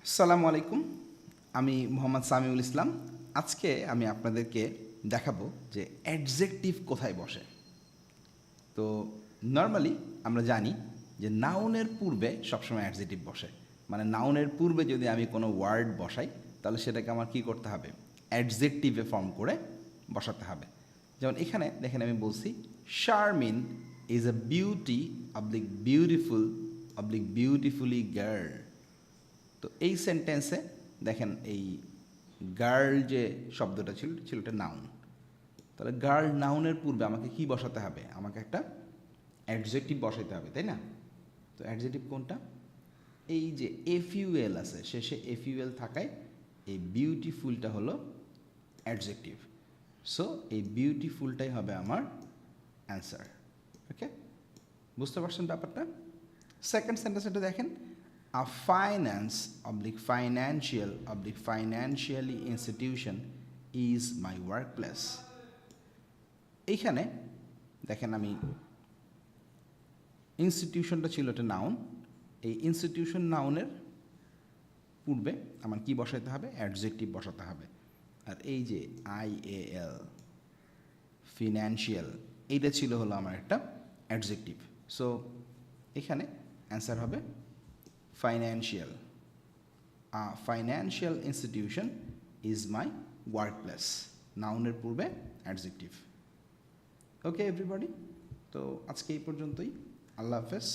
আসসালামু আলাইকুম। আমি মোহাম্মদ সামিউল ইসলাম। আজকে আমি আপনাদেরকে দেখাবো যে অ্যাডজেক্টিভ কোথায় বসে। তো নর্মালি আমরা জানি যে নাউনের পূর্বে সবসময় অ্যাডজেক্টিভ বসে। মানে নাউনের পূর্বে যদি আমি কোনো ওয়ার্ড বসাই তাহলে সেটাকে আমার কী করতে হবে, অ্যাডজেক্টিভে ফর্ম করে বসাতে হবে। যেমন এখানে দেখেন আমি বলছি Sharmin is a beauty oblique beautiful oblique beautifully girl. তো এই সেন্টেন্সে দেখেন এই গার্ল যে শব্দটা ছিল এটা নাউন। তাহলে গার্ল নাউনের পূর্বে আমাকে কি বসাতে হবে, আমাকে একটা অ্যাডজেক্টিভ বসাতে হবে, তাই না? তো অ্যাডজেক্টিভ কোনটা? এই যে এফইউএল আছে, শেষে এফইউএল থাকায় এই বিউটিফুলটা হলো অ্যাডজেক্টিভ। সো এই বিউটিফুলটাই হবে আমার অ্যান্সার। ওকে, বুঝতে পারছেন ব্যাপারটা? সেকেন্ড সেন্টেন্সটা দেখেন, a finance oblique financial oblique financially institution is my workplace। এইখানে দেখেন আমি ইনস্টিটিউশনটা ছিল একটা নাউন, এই ইনস্টিটিউশন নাউনের পূর্বে আমার কি বসাতে হবে, অ্যাডজেক্টিভ বসাতে হবে। আর এই যে IAL ফিনান্সিয়াল, এইটা ছিল হলো আমার একটা অ্যাডজেক্টিভ। সো এখানে অ্যান্সার হবে financial. A financial institution is my workplace. নাউনের পূর্বে অ্যাডজেক্টিভ। ওকে এভরিবডি, তো আজকে এই পর্যন্তই। আল্লাহ হাফেজ।